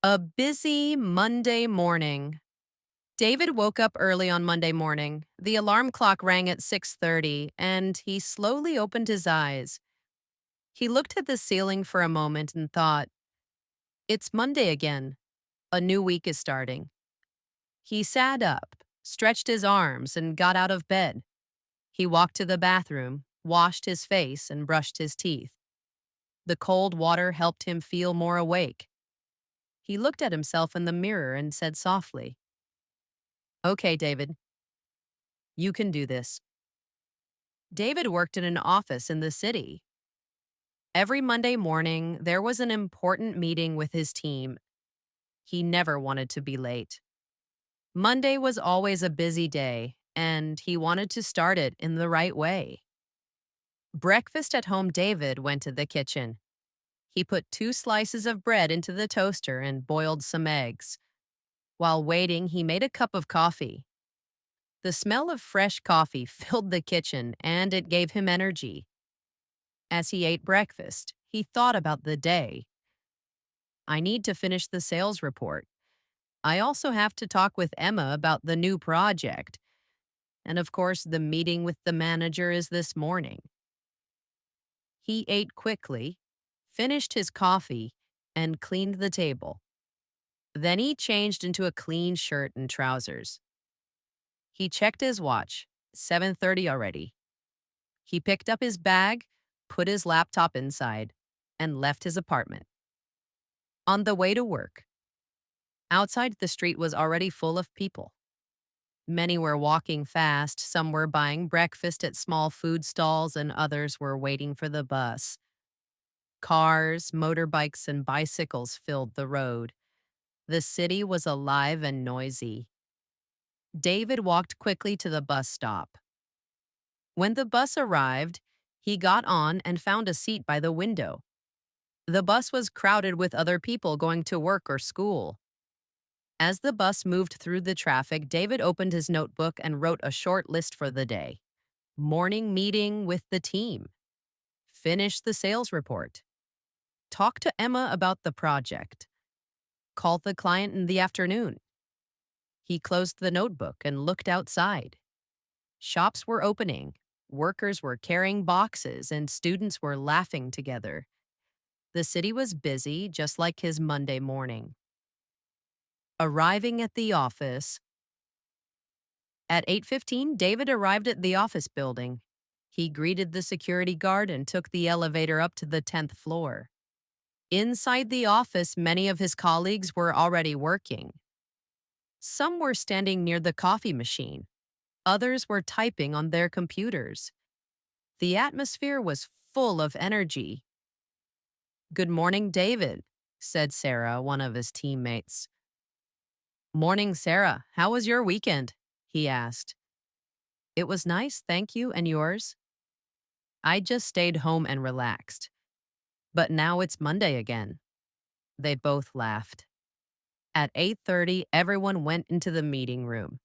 A busy Monday morning. David woke up early on Monday morning. The alarm clock rang at 6:30 and he slowly opened his eyes. He looked at the ceiling for a moment and thought, "It's Monday again. A new week is starting." He sat up, stretched his arms, and got out of bed. He walked to the bathroom, washed his face, and brushed his teeth. The cold water helped him feel more awake. He looked at himself in the mirror and said softly, "Okay, David, you can do this." David worked in an office in the city. Every Monday morning, there was an important meeting with his team. He never wanted to be late. Monday was always a busy day, and he wanted to start it in the right way. Breakfast at home, David went to the kitchen. He put 2 slices of bread into the toaster and boiled some eggs. While waiting, he made a cup of coffee. The smell of fresh coffee filled the kitchen, and it gave him energy. As he ate breakfast, he thought about the day. I need to finish the sales report. I also have to talk with Emma about the new project. And of course, the meeting with the manager is this morning. He ate quickly, finished his coffee, and cleaned the table. Then he changed into a clean shirt and trousers. He checked his watch, 7:30 already. He picked up his bag, put his laptop inside, and left his apartment. On the way to work, outside the street was already full of people. Many were walking fast, some were buying breakfast at small food stalls, and others were waiting for the bus. Cars, motorbikes, and bicycles filled the road. The city was alive and noisy. David walked quickly to the bus stop. When the bus arrived, he got on and found a seat by the window. The bus was crowded with other people going to work or school. As the bus moved through the traffic, David opened his notebook and wrote a short list for the day. Morning meeting with the team. Finish the sales report. Talk to Emma about the project. Call the client in the afternoon. He closed the notebook and looked outside. Shops were opening, workers were carrying boxes, and students were laughing together. The city was busy, just like his Monday morning. Arriving at the office. At 8:15, David arrived at the office building. He greeted the security guard and took the elevator up to the 10th floor. Inside the office, many of his colleagues were already working. Some were standing near the coffee machine. Others were typing on their computers. The atmosphere was full of energy. "Good morning, David," said Sarah, one of his teammates. "Morning, Sarah. How was your weekend?" he asked. "It was nice, thank you. And yours?" "I just stayed home and relaxed. But now it's Monday again." They both laughed. At 8:30, everyone went into the meeting room.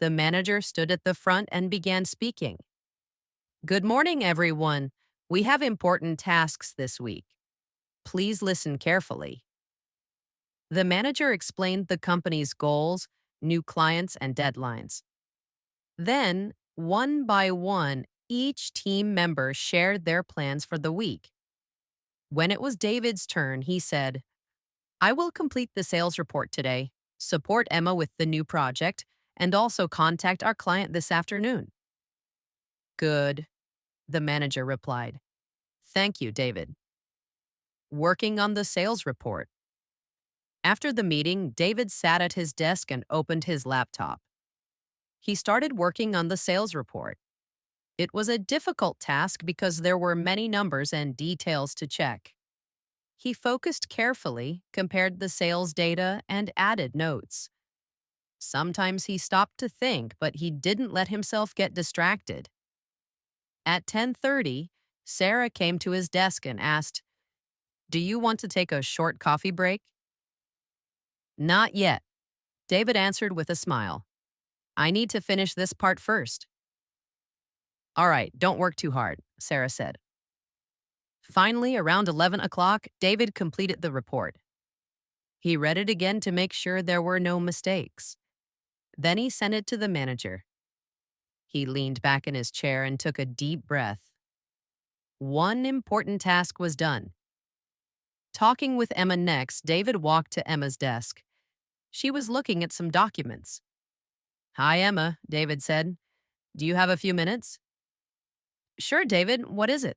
The manager stood at the front and began speaking. "Good morning, everyone. We have important tasks this week. Please listen carefully." The manager explained the company's goals, new clients, and deadlines. Then, one by one, each team member shared their plans for the week. When it was David's turn, he said, "I will complete the sales report today, support Emma with the new project, and also contact our client this afternoon." "Good," the manager replied. "Thank you, David." Working on the sales report. After the meeting, David sat at his desk and opened his laptop. He started working on the sales report. It was a difficult task because there were many numbers and details to check. He focused carefully, compared the sales data, and added notes. Sometimes he stopped to think, but he didn't let himself get distracted. At 10:30, Sarah came to his desk and asked, "Do you want to take a short coffee break?" "Not yet," David answered with a smile. "I need to finish this part first." "All right, don't work too hard," Sarah said. Finally, around 11 o'clock, David completed the report. He read it again to make sure there were no mistakes. Then he sent it to the manager. He leaned back in his chair and took a deep breath. One important task was done. Talking with Emma next, David walked to Emma's desk. She was looking at some documents. "Hi, Emma," David said. "Do you have a few minutes?" "Sure, David. What is it?"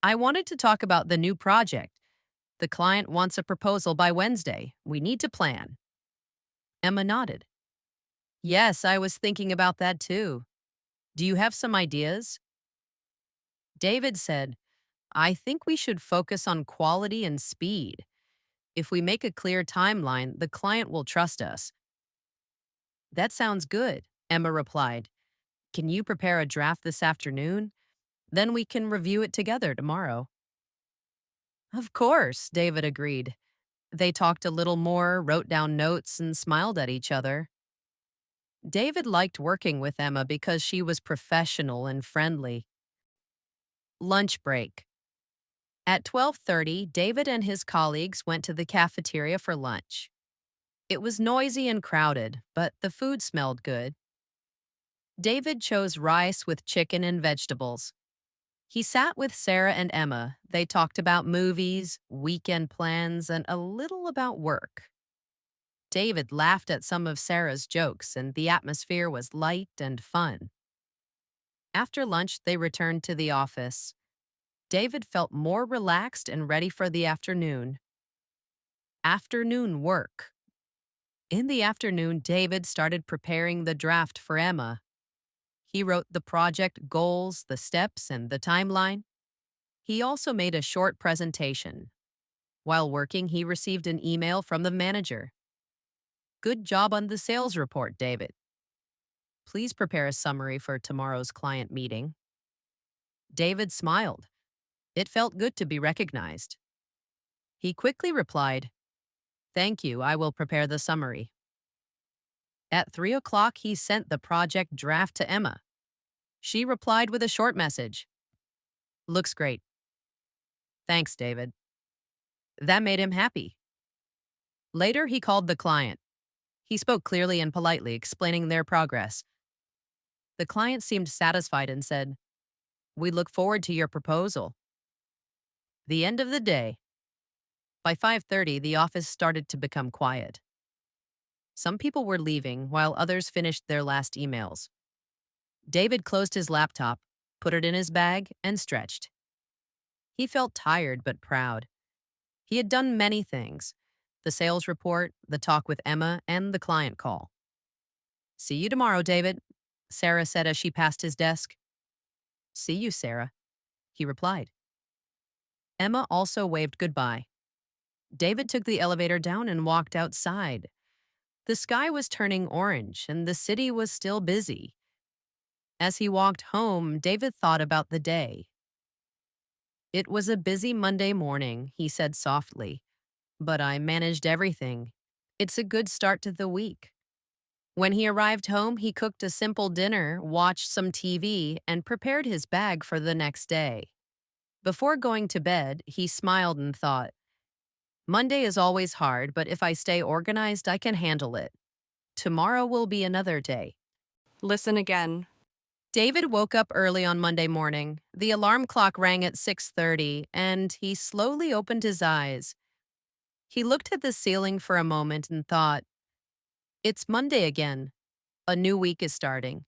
"I wanted to talk about the new project. The client wants a proposal by Wednesday. We need to plan." Emma nodded. "Yes, I was thinking about that too. Do you have some ideas?" David said, "I think we should focus on quality and speed. If we make a clear timeline, the client will trust us." "That sounds good," Emma replied. "Can you prepare a draft this afternoon? Then we can review it together tomorrow." "Of course," David agreed. They talked a little more, wrote down notes, and smiled at each other. David liked working with Emma because she was professional and friendly. Lunch break. At 12:30, David and his colleagues went to the cafeteria for lunch. It was noisy and crowded, but the food smelled good. David chose rice with chicken and vegetables. He sat with Sarah and Emma. They talked about movies, weekend plans, and a little about work. David laughed at some of Sarah's jokes, and the atmosphere was light and fun. After lunch, they returned to the office. David felt more relaxed and ready for the afternoon. Afternoon work. In the afternoon, David started preparing the draft for Emma. He wrote the project goals, the steps, and the timeline. He also made a short presentation. While working, he received an email from the manager. "Good job on the sales report, David. Please prepare a summary for tomorrow's client meeting." David smiled. It felt good to be recognized. He quickly replied, "Thank you, I will prepare the summary." At 3 o'clock, he sent the project draft to Emma. She replied with a short message. "Looks great. Thanks, David." That made him happy. Later, he called the client. He spoke clearly and politely, explaining their progress. The client seemed satisfied and said, "We look forward to your proposal." The end of the day. By 5:30, the office started to become quiet. Some people were leaving, while others finished their last emails. David closed his laptop, put it in his bag, and stretched. He felt tired but proud. He had done many things: the sales report, the talk with Emma, and the client call. "See you tomorrow, David," Sarah said as she passed his desk. "See you, Sarah," he replied. Emma also waved goodbye. David took the elevator down and walked outside. The sky was turning orange, and the city was still busy. As he walked home, David thought about the day. "It was a busy Monday morning," he said softly, "but I managed everything. It's a good start to the week." When he arrived home, he cooked a simple dinner, watched some TV, and prepared his bag for the next day. Before going to bed, he smiled and thought, "Monday is always hard, but if I stay organized, I can handle it. Tomorrow will be another day." Listen again. David woke up early on Monday morning. The alarm clock rang at 6:30, and he slowly opened his eyes. He looked at the ceiling for a moment and thought, "It's Monday again. A new week is starting."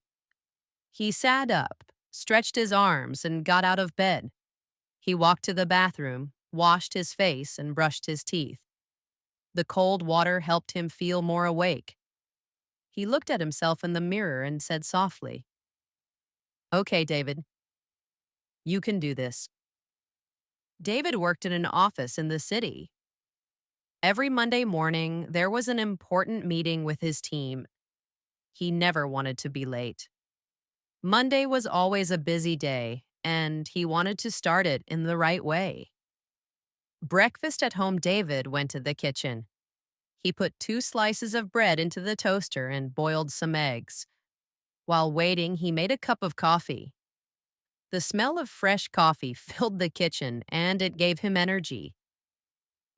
He sat up, stretched his arms, and got out of bed. He walked to the bathroom, washed his face, and brushed his teeth. The cold water helped him feel more awake. He looked at himself in the mirror and said softly, "Okay, David, you can do this." David worked in an office in the city. Every Monday morning, there was an important meeting with his team. He never wanted to be late. Monday was always a busy day, and he wanted to start it in the right way. Breakfast at home, David went to the kitchen. He put 2 slices of bread into the toaster and boiled some eggs. While waiting, he made a cup of coffee. The smell of fresh coffee filled the kitchen and it gave him energy.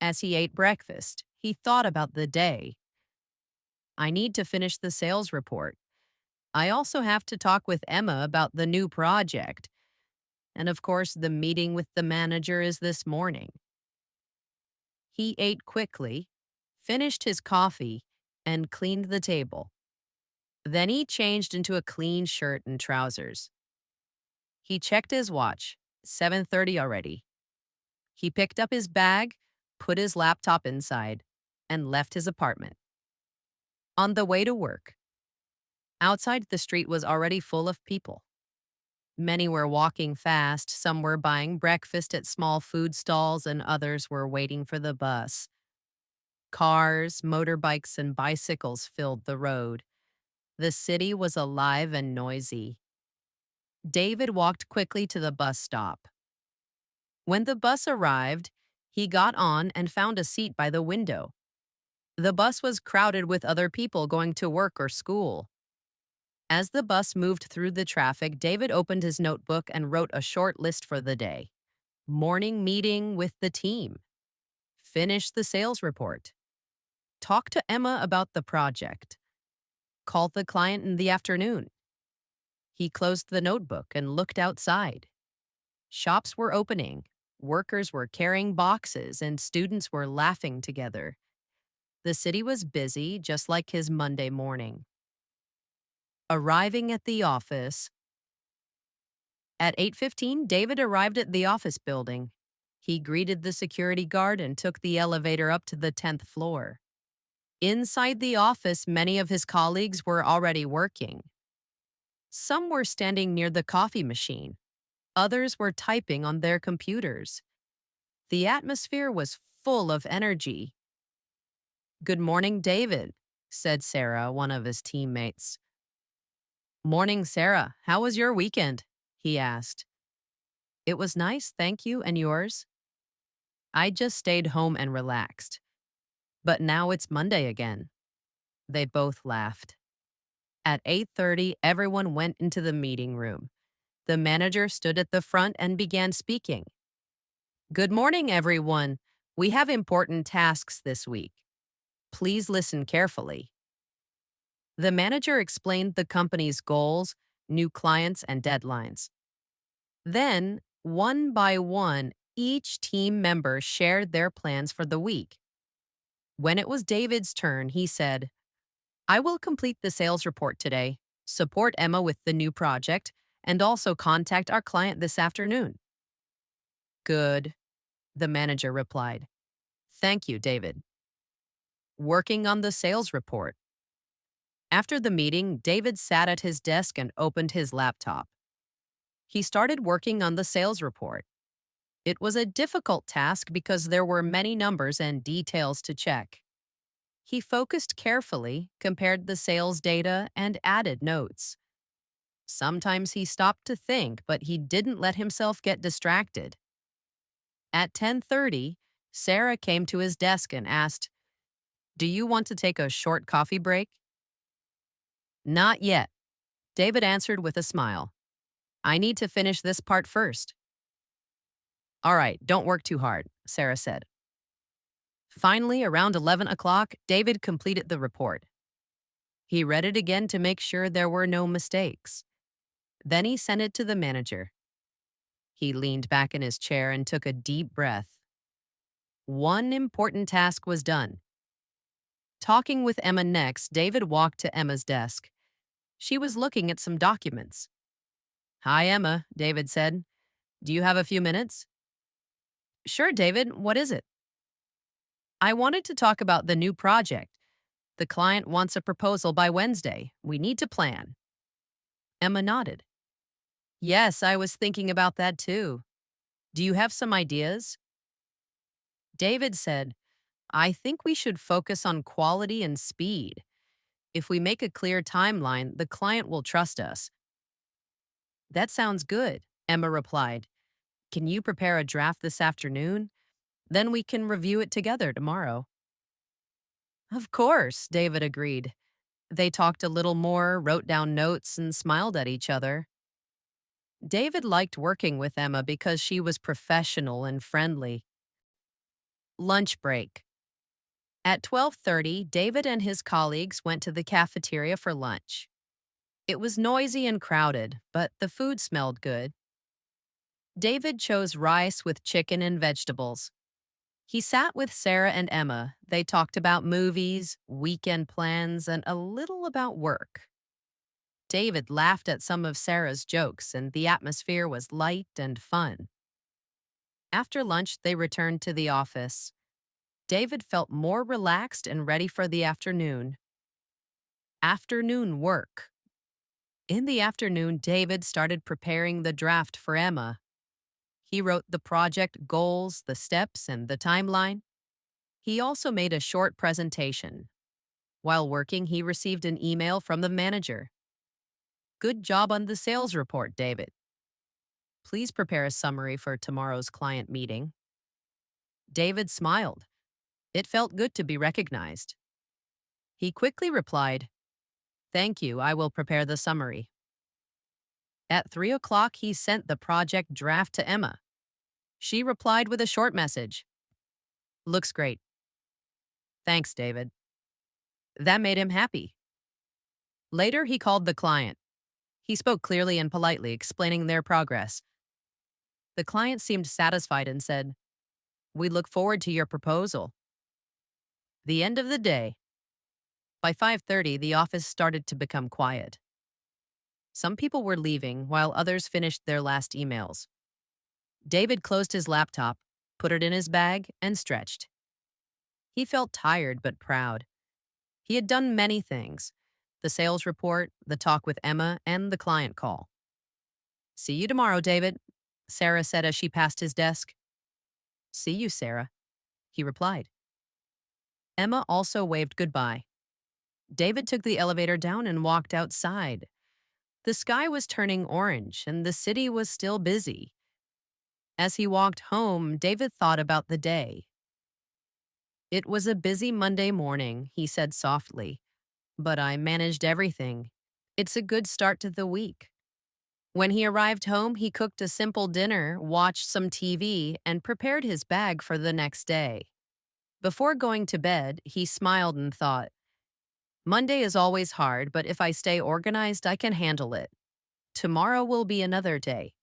As he ate breakfast, he thought about the day. I need to finish the sales report. I also have to talk with Emma about the new project. And of course, the meeting with the manager is this morning. He ate quickly, finished his coffee, and cleaned the table. Then he changed into a clean shirt and trousers. He checked his watch, 7:30 already. He picked up his bag, put his laptop inside, and left his apartment. On the way to work, outside the street was already full of people. Many were walking fast, some were buying breakfast at small food stalls, and others were waiting for the bus. Cars, motorbikes, and bicycles filled the road. The city was alive and noisy. David walked quickly to the bus stop. When the bus arrived, he got on and found a seat by the window. The bus was crowded with other people going to work or school. As the bus moved through the traffic, David opened his notebook and wrote a short list for the day. Morning meeting with the team. Finish the sales report. Talk to Emma about the project. Call the client in the afternoon. He closed the notebook and looked outside. Shops were opening, workers were carrying boxes, and students were laughing together. The city was busy, just like his Monday morning. Arriving at the office. At 8:15, David arrived at the office building. He greeted the security guard and took the elevator up to the 10th floor. Inside the office, many of his colleagues were already working. Some were standing near the coffee machine. Others were typing on their computers. The atmosphere was full of energy. "Good morning, David," said Sarah, one of his teammates. "Morning, Sarah. How was your weekend?" he asked. "It was nice, thank you. And yours?" "I just stayed home and relaxed. But now it's Monday again." They both laughed. At 8:30, everyone went into the meeting room. The manager stood at the front and began speaking. "Good morning, everyone. We have important tasks this week. Please listen carefully." The manager explained the company's goals, new clients, and deadlines. Then, one by one, each team member shared their plans for the week. When it was David's turn, he said, "I will complete the sales report today, support Emma with the new project, and also contact our client this afternoon." "Good," the manager replied. "Thank you, David." Working on the sales report. After the meeting, David sat at his desk and opened his laptop. He started working on the sales report. It was a difficult task because there were many numbers and details to check. He focused carefully, compared the sales data, and added notes. Sometimes he stopped to think, but he didn't let himself get distracted. At 10:30, Sarah came to his desk and asked, "Do you want to take a short coffee break?" "Not yet," David answered with a smile. "I need to finish this part first." "All right, don't work too hard," Sarah said. Finally, around 11 o'clock, David completed the report. He read it again to make sure there were no mistakes. Then he sent it to the manager. He leaned back in his chair and took a deep breath. One important task was done. Talking with Emma next, David walked to Emma's desk. She was looking at some documents. "Hi, Emma," David said. "Do you have a few minutes?" "Sure, David. What is it?" "I wanted to talk about the new project. The client wants a proposal by Wednesday. We need to plan." Emma nodded. "Yes, I was thinking about that too. Do you have some ideas?" David said, "I think we should focus on quality and speed. If we make a clear timeline, the client will trust us." "That sounds good," Emma replied. "Can you prepare a draft this afternoon? Then we can review it together tomorrow." "Of course," David agreed. They talked a little more, wrote down notes, and smiled at each other. David liked working with Emma because she was professional and friendly. Lunch break. At 12:30, David and his colleagues went to the cafeteria for lunch. It was noisy and crowded, but the food smelled good. David chose rice with chicken and vegetables. He sat with Sarah and Emma. They talked about movies, weekend plans, and a little about work. David laughed at some of Sarah's jokes, and the atmosphere was light and fun. After lunch, they returned to the office. David felt more relaxed and ready for the afternoon. Afternoon work. In the afternoon, David started preparing the draft for Emma. He wrote the project goals, the steps, and the timeline. He also made a short presentation. While working, he received an email from the manager. Good job on the sales report, David. Please prepare a summary for tomorrow's client meeting. David smiled. It felt good to be recognized. He quickly replied, Thank you, I will prepare the summary. At 3 o'clock, he sent the project draft to Emma. She replied with a short message. Looks great. Thanks, David. That made him happy. Later, he called the client. He spoke clearly and politely, explaining their progress. The client seemed satisfied and said, We look forward to your proposal. The end of the day. By 5:30, the office started to become quiet. Some people were leaving while others finished their last emails. David closed his laptop, put it in his bag, and stretched. He felt tired but proud. He had done many things: the sales report, the talk with Emma, and the client call. See you tomorrow, David, Sarah said as she passed his desk. See you, Sarah, he replied. Emma also waved goodbye. David took the elevator down and walked outside. The sky was turning orange and the city was still busy. As he walked home, David thought about the day. It was a busy Monday morning, he said softly, but I managed everything. It's a good start to the week. When he arrived home, he cooked a simple dinner, watched some TV, and prepared his bag for the next day. Before going to bed, he smiled and thought, Monday is always hard, but if I stay organized, I can handle it. Tomorrow will be another day.